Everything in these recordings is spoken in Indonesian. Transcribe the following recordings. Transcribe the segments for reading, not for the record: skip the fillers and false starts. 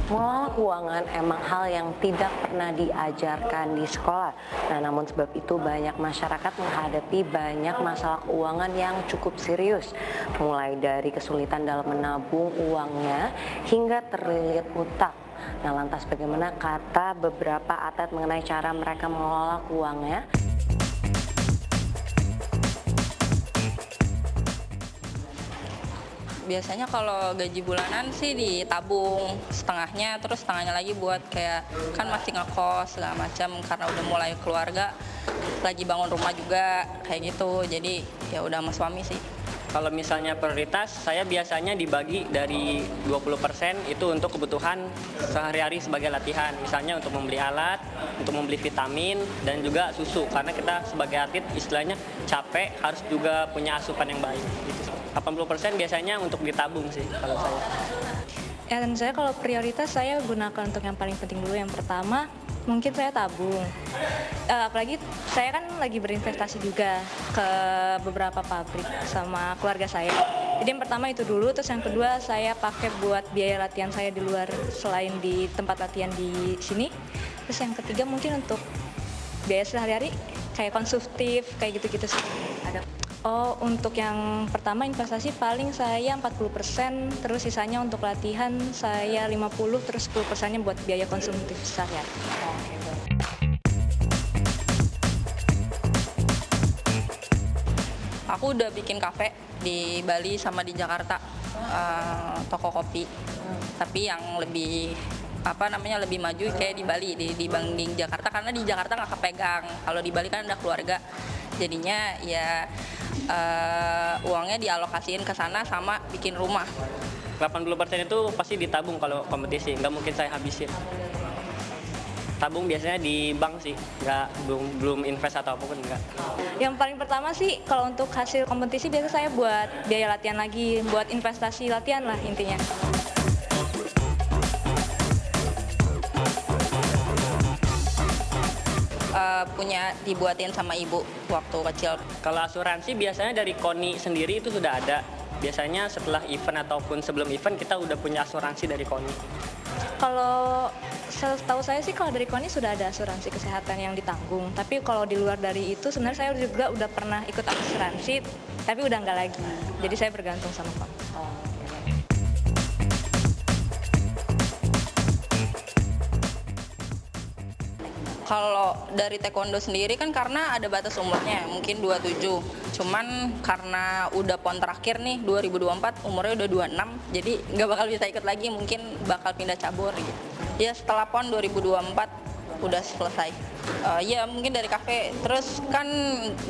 Mengelola keuangan emang hal yang tidak pernah diajarkan di sekolah. Nah, namun sebab itu banyak masyarakat menghadapi banyak masalah keuangan yang cukup serius. Mulai dari kesulitan dalam menabung uangnya hingga terlilit utang. Nah, lantas bagaimana kata beberapa atlet mengenai cara mereka mengelola keuangannya? Biasanya kalau gaji bulanan sih ditabung setengahnya, terus setengahnya lagi buat kayak kan masih ngekos segala macam karena udah mulai keluarga, lagi bangun rumah juga kayak gitu. Jadi ya udah sama suami sih. Kalau misalnya prioritas, saya biasanya dibagi dari 20% itu untuk kebutuhan sehari-hari sebagai latihan. Misalnya untuk membeli alat, untuk membeli vitamin, dan juga susu. Karena kita sebagai atlet istilahnya capek, harus juga punya asupan yang baik. Gitu. 80% biasanya untuk ditabung sih kalau saya. Ya, dan saya kalau prioritas saya gunakan untuk yang paling penting dulu. Yang pertama mungkin saya tabung. Apalagi saya kan lagi berinvestasi juga ke beberapa pabrik sama keluarga saya. Jadi yang pertama itu dulu, terus yang kedua saya pakai buat biaya latihan saya di luar selain di tempat latihan di sini. Terus yang ketiga mungkin untuk biaya sehari-hari kayak konsumtif kayak gitu-gitu sih. Ada. Oh, untuk yang pertama investasi paling saya 40%, terus sisanya untuk latihan saya 50, terus 10%-nya buat biaya konsumtif sehari-hari. Aku udah bikin kafe di Bali sama di Jakarta, toko kopi. Tapi yang lebih lebih maju kayak di Bali dibanding Jakarta, karena di Jakarta nggak kepegang. Kalau di Bali kan ada keluarga, jadinya ya uangnya dialokasiin ke sana sama bikin rumah. 80% itu pasti ditabung kalau kompetisi, nggak mungkin saya habisin. Tabung biasanya di bank sih, belum invest atau apapun enggak. Yang paling pertama sih kalau untuk hasil kompetisi biasa saya buat biaya latihan lagi, buat investasi latihan lah intinya. Punya dibuatin sama ibu waktu kecil. Kalau asuransi biasanya dari KONI sendiri itu sudah ada. Biasanya setelah event ataupun sebelum event kita udah punya asuransi dari KONI. Kalau setahu saya sih kalau dari KONI sudah ada asuransi kesehatan yang ditanggung. Tapi kalau di luar dari itu sebenarnya saya juga udah pernah ikut asuransi, tapi udah nggak lagi. Jadi saya bergantung sama KONI. Kalau dari taekwondo sendiri kan karena ada batas umurnya, mungkin 27. Cuman karena udah pon terakhir nih 2024, umurnya udah 26, jadi nggak bakal bisa ikut lagi, mungkin bakal pindah cabur gitu. Ya setelah pon 2024 udah selesai. Ya mungkin dari kafe, terus kan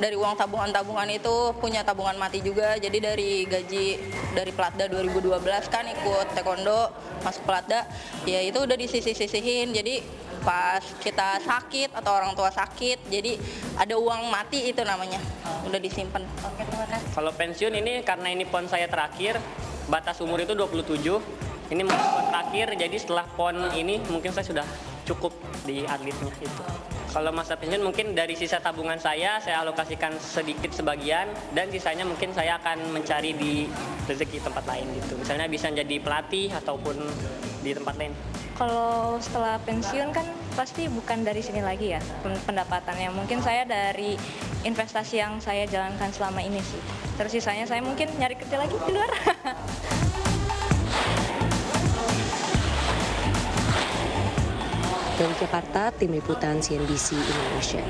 dari uang tabungan-tabungan itu punya tabungan mati juga. Jadi dari gaji dari Platda 2012 kan ikut taekwondo, masuk Platda, ya itu udah disisih-sisihin. Jadi pas kita sakit atau orang tua sakit, jadi ada uang mati itu namanya, udah disimpan. Oke, terima kasih. Kalau pensiun ini karena ini pon saya terakhir, batas umur itu 27. Ini masih pon terakhir, jadi setelah pon ini mungkin saya sudah cukup di atletnya itu. Kalau masa pensiun mungkin dari sisa tabungan saya alokasikan sedikit sebagian, dan sisanya mungkin saya akan mencari di rezeki tempat lain gitu. Misalnya bisa jadi pelatih ataupun di tempat lain. Kalau setelah pensiun kan pasti bukan dari sini lagi ya pendapatannya. Mungkin saya dari investasi yang saya jalankan selama ini sih. Terus sisanya saya mungkin nyari kerja lagi di luar. Dari Jakarta, Tim Liputan CNBC Indonesia.